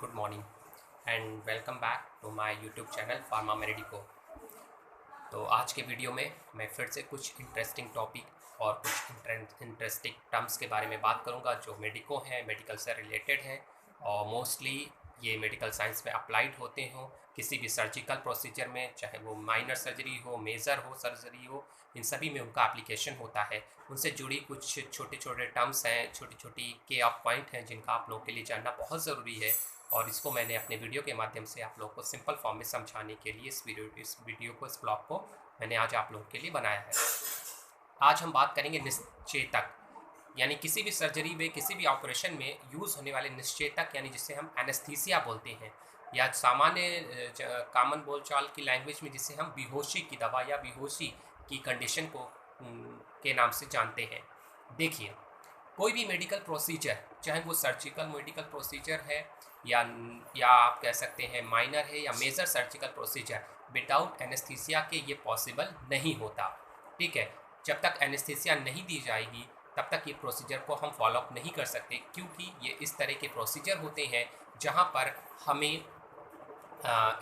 good morning and welcome back to my YouTube channel Pharma Medico। तो आज के video में मैं फिर से कुछ इंटरेस्टिंग टॉपिक और कुछ इंटरेस्टिंग टर्म्स के बारे में बात करूंगा जो मेडिको हैं, मेडिकल से रिलेटेड हैं और मोस्टली ये मेडिकल साइंस में अप्लाइड होते हों किसी भी सर्जिकल प्रोसीजर में, चाहे वो माइनर सर्जरी हो, मेजर हो सर्जरी हो, इन सभी में उनका एप्लीकेशन होता है। उनसे जुड़ी कुछ छोटे छोटे टर्म्स हैं, छोटी छोटी के ऑफ पॉइंट हैं जिनका आप लोगों के लिए जानना बहुत ज़रूरी है और इसको मैंने अपने वीडियो के माध्यम से आप लोगों को सिंपल फॉर्म में समझाने के लिए इस ब्लॉग को मैंने आज आप लोगों के लिए बनाया है। आज हम बात करेंगे निश्चेतक, यानी किसी भी सर्जरी में, किसी भी ऑपरेशन में यूज़ होने वाले निश्चेतक, यानी जिसे हम एनेस्थीसिया बोलते हैं या सामान्य कॉमन बोलचाल की लैंग्वेज में जिसे हम बेहोशी की दवा या बेहोशी की कंडीशन को के नाम से जानते हैं। देखिए, कोई भी मेडिकल प्रोसीजर, चाहे वो सर्जिकल मेडिकल प्रोसीजर है या आप कह सकते हैं माइनर है या major surgical procedure, without anaesthesia के ये पॉसिबल नहीं होता। ठीक है, जब तक एनेस्थीसिया नहीं दी जाएगी तब तक ये प्रोसीजर को हम फॉलोअप नहीं कर सकते, क्योंकि ये इस तरह के प्रोसीजर होते हैं जहाँ पर हमें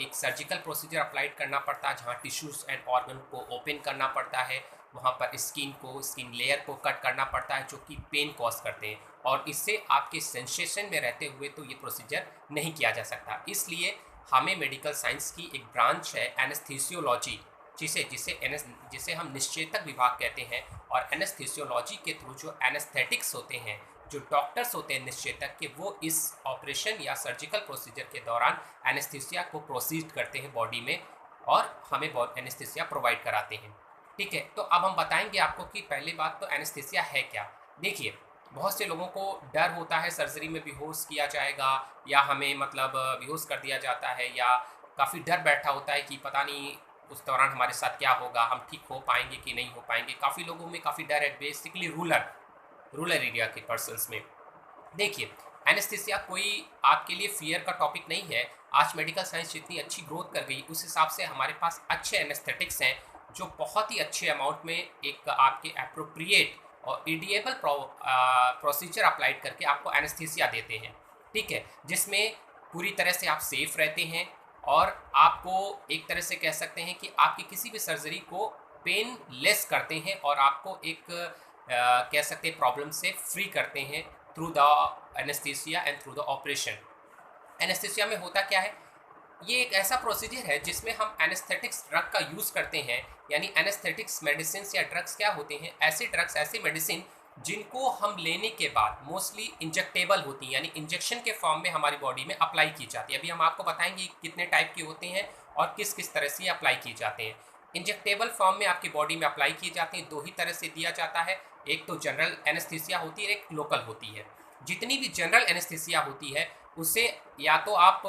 एक सर्जिकल प्रोसीजर अप्लाइड करना पड़ता है, जहाँ टिश्यूज़ एंड ऑर्गन को ओपन करना पड़ता है, वहाँ पर स्किन लेयर को कट करना पड़ता है जो कि पेन कॉज करते हैं और इससे आपके सेंसेशन में रहते हुए तो ये प्रोसीजर नहीं किया जा सकता। इसलिए हमें मेडिकल साइंस की एक ब्रांच है एनेस्थीसियोलॉजी, जिसे हम निश्चेतक विभाग कहते हैं, और एनेस्थीसियोलॉजी के थ्रू जो एनेस्थेटिक्स होते हैं, जो डॉक्टर्स होते हैं निश्चेतक के, वो इस ऑपरेशन या सर्जिकल प्रोसीजर के दौरान एनेस्थीसिया को प्रोसीड करते हैं बॉडी में और हमें एनेस्थीसिया प्रोवाइड कराते हैं। ठीक है, तो अब हम बताएंगे आपको कि पहली बात तो एनेस्थीसिया है क्या। देखिए, बहुत से लोगों को डर होता है सर्जरी में बेहोश किया जाएगा या हमें बेहोश कर दिया जाता है, या काफ़ी डर बैठा होता है कि पता नहीं उस दौरान हमारे साथ क्या होगा, हम ठीक हो पाएंगे कि नहीं हो पाएंगे। काफ़ी लोगों में काफ़ी डर है, बेसिकली रूरल एरिया के पर्सन्स में। देखिए, एनेस्थीसिया कोई आपके लिए फियर का टॉपिक नहीं है। आज मेडिकल साइंस जितनी अच्छी ग्रोथ कर गई उस हिसाब से हमारे पास अच्छे एनेस्थेटिक्स हैं जो बहुत ही अच्छे अमाउंट में एक आपके एप्रोप्रिएट और इडिएबल प्रोसीजर अप्लाइड करके आपको एनेस्थीसिया देते हैं। ठीक है, जिसमें पूरी तरह से आप सेफ रहते हैं और आपको एक तरह से कह सकते हैं कि आपकी किसी भी सर्जरी को पेन लेस करते हैं और आपको एक कह सकते हैं प्रॉब्लम से फ्री करते हैं through the anaesthesia and through the operation. Anaesthesia में होता क्या है, ये एक ऐसा प्रोसीजर है जिसमें हम एनेस्थेटिक्स ड्रग का यूज़ करते हैं। यानी एनेस्थेटिक्स मेडिसिन या ड्रग्स क्या होते हैं, ऐसे ड्रग्स, ऐसी मेडिसिन जिनको हम लेने के बाद मोस्टली इंजेक्टेबल होती हैं, यानी इंजेक्शन के फॉर्म में हमारी बॉडी में अप्लाई की जाती है। अभी हम आपको बताएंगे कितने टाइप के होते हैं और किस किस तरह से अप्लाई किए जाते हैं। इंजेक्टेबल फॉर्म में आपकी बॉडी में अप्लाई किए जाते हैं, दो ही तरह से दिया जाता है, एक तो जनरल एनेस्थीसिया होती है, एक लोकल होती है। जितनी भी जनरल एनेस्थीसिया होती है उसे या तो आप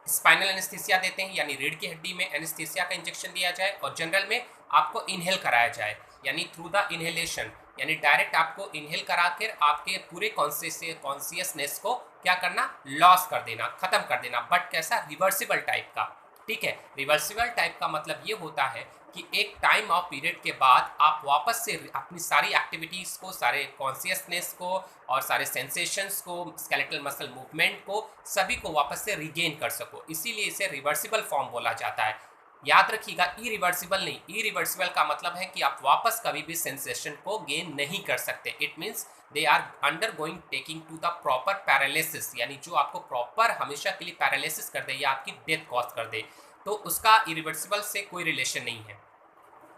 स्पाइनल एनेस्थीसिया देते हैं, यानी रीढ़ की हड्डी में एनेस्थीसिया का इंजेक्शन दिया जाए, और जनरल में आपको इनहेल कराया जाए, यानी थ्रू द इनहेलेशन, यानी डायरेक्ट आपको इनहेल करा कर आपके पूरे कॉन्शियसनेस को क्या करना, लॉस कर देना, ख़त्म कर देना, बट कैसा, रिवर्सिबल टाइप का। ठीक है, रिवर्सिबल टाइप का मतलब ये होता है कि एक टाइम ऑफ पीरियड के बाद आप वापस से अपनी सारी एक्टिविटीज़ को, सारे कॉन्शियसनेस को और सारे सेंसेशंस को, स्केलेटल मसल मूवमेंट को, सभी को वापस से रिगेन कर सको। इसीलिए इसे रिवर्सिबल फॉर्म बोला जाता है। याद रखिएगा, इरिवर्सिबल नहीं। इरिवर्सिबल का मतलब है कि आप वापस कभी भी सेंसेशन को गेन नहीं कर सकते। It means they are undergoing taking to the proper paralysis, यानी जो आपको प्रॉपर हमेशा के लिए पैरालिसिस कर दे या आपकी डेथ कॉज कर दे, तो उसका इरिवर्सिबल से कोई रिलेशन नहीं है।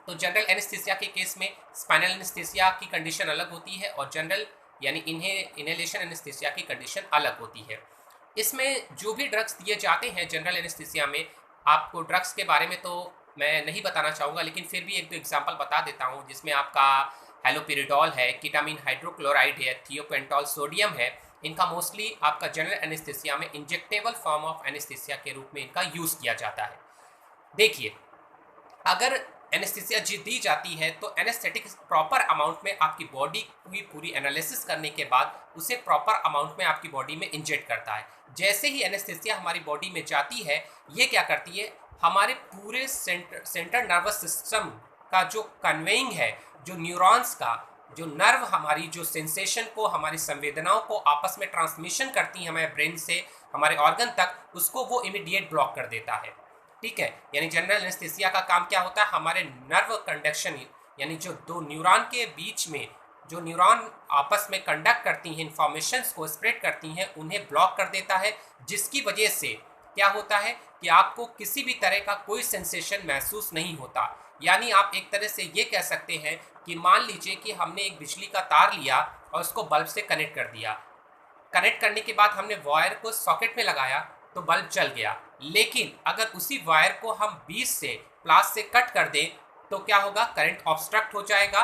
तो जनरल एनेस्थीसिया के केस में स्पाइनल एनेस्थीसिया की कंडीशन अलग होती है और जनरल यानी इनहेलेशन एनेस्थीसिया की कंडीशन अलग होती है। इसमें जो भी ड्रग्स दिए जाते हैं जनरल एनेस्थीसिया में, आपको ड्रग्स के बारे में तो मैं नहीं बताना चाहूँगा, लेकिन फिर भी एक दो एग्जांपल बता देता हूँ, जिसमें आपका हेलोपेरिडोल है, कीटामिन हाइड्रोक्लोराइड है, थियोपेंटॉल सोडियम है। इनका मोस्टली आपका जनरल एनेस्थीसिया में इंजेक्टेबल फॉर्म ऑफ एनेस्थीसिया के रूप में इनका यूज़ किया जाता है। देखिए, अगर एनेस्थीसिया दी जाती है तो एनेस्थेटिक प्रॉपर अमाउंट में आपकी बॉडी की पूरी एनालिसिस करने के बाद उसे प्रॉपर अमाउंट में आपकी बॉडी में इंजेक्ट करता है। जैसे ही एनेस्थीसिया हमारी बॉडी में जाती है, ये क्या करती है, हमारे पूरे सेंटर नर्वस सिस्टम का जो कन्वेइंग है, जो न्यूरॉन्स का, जो नर्व हमारी जो सेंसेशन को, हमारी संवेदनाओं को आपस में ट्रांसमिशन करती हैं हमारे ब्रेन से हमारे ऑर्गन तक, उसको वो इमीडिएट ब्लॉक कर देता है। ठीक है, यानी जनरल एनेस्थीसिया का काम क्या होता है, हमारे नर्व कंडक्शन यानी जो दो न्यूरॉन के बीच में जो न्यूरॉन आपस में कंडक्ट करती हैं, इंफॉर्मेशंस को स्प्रेड करती हैं, उन्हें ब्लॉक कर देता है, जिसकी वजह से क्या होता है कि आपको किसी भी तरह का कोई सेंसेशन महसूस नहीं होता। यानी आप एक तरह से ये कह सकते हैं कि मान लीजिए कि हमने एक बिजली का तार लिया और उसको बल्ब से कनेक्ट कर दिया। कनेक्ट करने के बाद हमने वायर को सॉकेट में लगाया तो बल्ब जल गया, लेकिन अगर उसी वायर को हम 20 से प्लस से कट कर दें तो क्या होगा, करंट ऑब्स्ट्रक्ट हो जाएगा।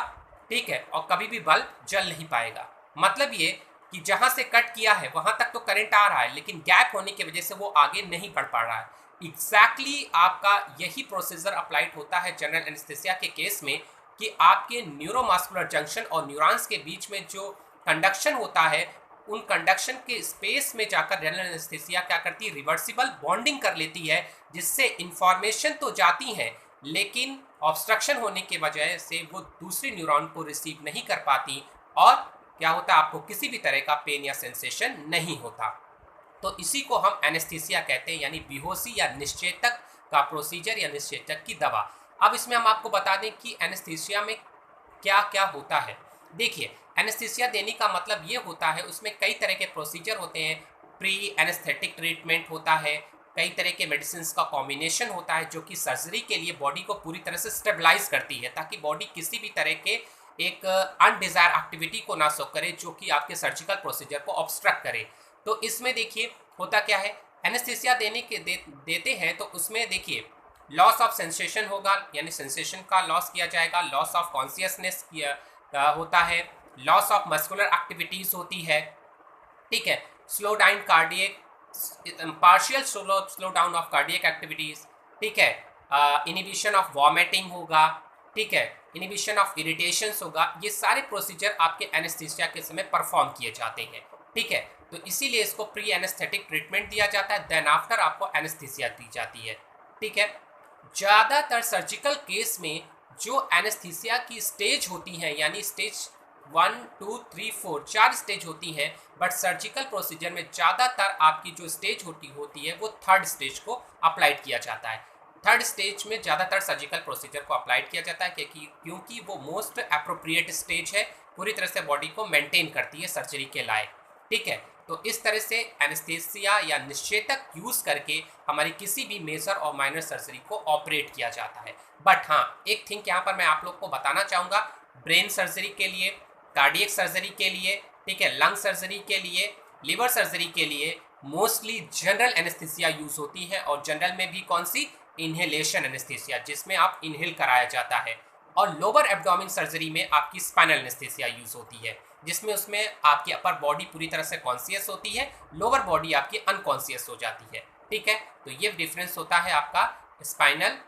ठीक है, और कभी भी बल्ब जल नहीं पाएगा। मतलब ये कि जहां से कट किया है वहां तक तो करंट आ रहा है, लेकिन गैप होने की वजह से वो आगे नहीं बढ़ पा रहा है। एग्जैक्टली आपका यही प्रोसीजर अप्लाइड होता है जनरल एनेस्थीसिया के केस में, कि आपके न्यूरोमस्कुलर जंक्शन और न्यूरॉन्स के बीच में जो कंडक्शन होता है, उन कंडक्शन के स्पेस में जाकर जनरल एनेस्थीसिया क्या करती है, रिवर्सिबल बॉन्डिंग कर लेती है, जिससे इंफॉर्मेशन तो जाती है लेकिन ऑब्स्ट्रक्शन होने की वजह से वो दूसरी न्यूरॉन को रिसीव नहीं कर पाती, और क्या होता है, आपको किसी भी तरह का पेन या सेंसेशन नहीं होता। तो इसी को हम एनेस्थीसिया कहते हैं, यानी बेहोशी या निश्चेतक का प्रोसीजर या निश्चेतक की दवा। अब इसमें हम आपको बता दें कि एनेस्थीसिया में क्या क्या होता है। देखिए, एनेस्थीसिया देने का मतलब ये होता है, उसमें कई तरह के प्रोसीजर होते हैं। प्री एनेस्थेटिक ट्रीटमेंट होता है, कई तरह के मेडिसिन का कॉम्बिनेशन होता है जो कि सर्जरी के लिए बॉडी को पूरी तरह से स्टेबलाइज करती है, ताकि बॉडी किसी भी तरह के एक अनडिजायर एक्टिविटी को ना शो करे जो कि आपके सर्जिकल प्रोसीजर को ऑब्स्ट्रक्ट करे। तो इसमें देखिए होता क्या है, एनेस्थीसिया देते हैं तो उसमें देखिए लॉस ऑफ सेंसेशन होगा, यानी सेंसेशन का लॉस किया जाएगा, लॉस ऑफ कॉन्शियसनेस होता है, लॉस ऑफ मस्कुलर एक्टिविटीज होती है। ठीक है, slow down cardiac, partial slow down of cardiac activities. ठीक है, इनिबिशन ऑफ वॉमिटिंग होगा। ठीक है, इनिबिशन ऑफ इरिटेशंस होगा। ये सारे प्रोसीजर आपके एनेस्थीसिया के समय परफॉर्म किए जाते हैं। ठीक है, तो इसीलिए इसको प्री एनेस्थेटिक ट्रीटमेंट दिया जाता है, देन आफ्टर आपको एनेस्थीसिया दी जाती है। ठीक है, ज़्यादातर सर्जिकल केस में जो एनेस्थीसिया की स्टेज होती हैं, यानी स्टेज 1, 2, 3, 4 4 स्टेज होती हैं, बट सर्जिकल प्रोसीजर में ज़्यादातर आपकी जो स्टेज होती है वो थर्ड स्टेज को अप्लाइड किया जाता है। थर्ड स्टेज में ज़्यादातर सर्जिकल प्रोसीजर को अप्लाइड किया जाता है, क्योंकि वो मोस्ट अप्रोप्रिएट स्टेज है, पूरी तरह से बॉडी को मेंटेन करती है सर्जरी के लायक। ठीक है, तो इस तरह से एनेस्थीसिया या निश्चेतक यूज़ करके हमारी किसी भी मेजर और माइनर सर्जरी को ऑपरेट किया जाता है। बट हाँ, एक थिंग यहाँ पर मैं आप लोग को बताना चाहूँगा, ब्रेन सर्जरी के लिए, कार्डियक सर्जरी के लिए, ठीक है, लंग सर्जरी के लिए, लिवर सर्जरी के लिए मोस्टली जनरल एनेस्थीसिया यूज़ होती है, और जनरल में भी कौन सी, इन्हेलेशन एनेस्थीसिया, जिसमें आप इनहेल कराया जाता है। और लोअर एब्डोमेन सर्जरी में आपकी स्पाइनल एनेस्थीसिया यूज़ होती है, जिसमें उसमें आपकी अपर बॉडी पूरी तरह से कॉन्शियस होती है, लोअर बॉडी आपकी अनकॉन्शियस हो जाती है। ठीक है, तो ये डिफरेंस होता है आपका स्पाइनल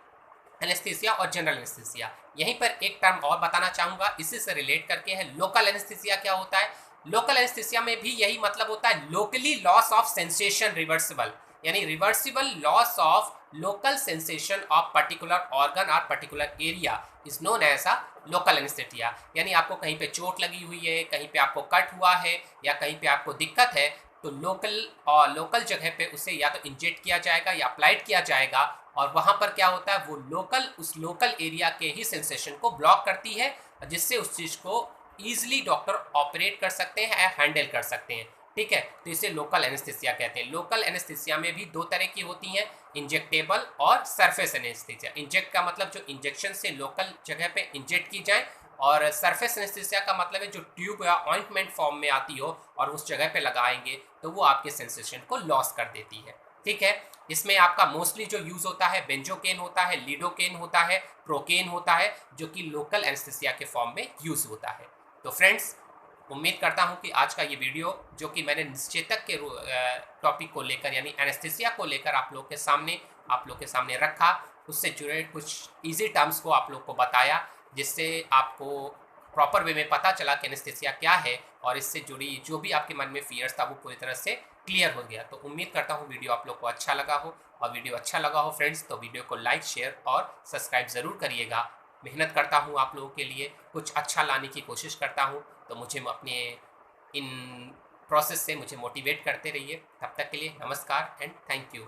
एनेस्थीसिया और जनरल एनेस्थीसिया। यहीं पर एक टर्म और बताना चाहूँगा, इसी से रिलेट करके है, लोकल एनेस्थीसिया क्या होता है। लोकल एनेस्थीसिया में भी यही मतलब होता है, locally loss of sensation reversible, यानी reversible loss of local sensation of particular organ और particular area is known as a local anaesthesia. यानी आपको कहीं पे चोट लगी हुई है, कहीं पे आपको कट हुआ है, या कहीं पे आपको दिक्कत है, तो लोकल जगह पे उसे या तो इंजेक्ट किया जाएगा या अप्लाइड किया जाएगा, और वहाँ पर क्या होता है, वो उस लोकल एरिया के ही सेंसेशन को ब्लॉक करती है, जिससे उस चीज़ को ईजिली डॉक्टर ऑपरेट कर सकते हैं या हैंडल कर सकते हैं। ठीक है, तो इसे लोकल एनेस्थीसिया कहते हैं। लोकल एनेस्थीसिया में भी दो तरह की होती हैं, इंजेक्टेबल और सरफेस एनेस्थीसिया। इंजेक्ट का मतलब जो इंजेक्शन से लोकल जगह पे इंजेक्ट की जाए, और सरफेस एनेस्थीसिया का मतलब है जो ट्यूब या ऑइंटमेंट फॉर्म में आती हो और उस जगह पे लगाएंगे तो वो आपके सेंसेशन को लॉस कर देती है। ठीक है, इसमें आपका मोस्टली जो यूज़ होता है बेंजोकेन होता है, लिडोकेन होता है, प्रोकेन होता है, जो कि लोकल एनेस्थीसिया के फॉर्म में यूज़ होता है। तो फ्रेंड्स, उम्मीद करता हूं कि आज का ये वीडियो जो कि मैंने निश्चेतक के टॉपिक को लेकर यानी एनेस्थीसिया को लेकर आप लोग के सामने रखा, उससे जुड़े कुछ इजी टर्म्स को आप लोग को बताया, जिससे आपको प्रॉपर वे में पता चला कि एनेस्थीसिया क्या है, और इससे जुड़ी जो भी आपके मन में फियर्स था वो पूरी तरह से क्लियर हो गया। तो उम्मीद करता हूँ वीडियो आप लोग को अच्छा लगा हो, और वीडियो अच्छा लगा हो फ्रेंड्स तो वीडियो को लाइक, शेयर और सब्सक्राइब ज़रूर करिएगा। मेहनत करता हूँ आप लोगों के लिए, कुछ अच्छा लाने की कोशिश करता हूँ। तो मुझे अपने इन प्रोसेस से मुझे मोटिवेट करते रहिए। तब तक के लिए नमस्कार एंड थैंक यू।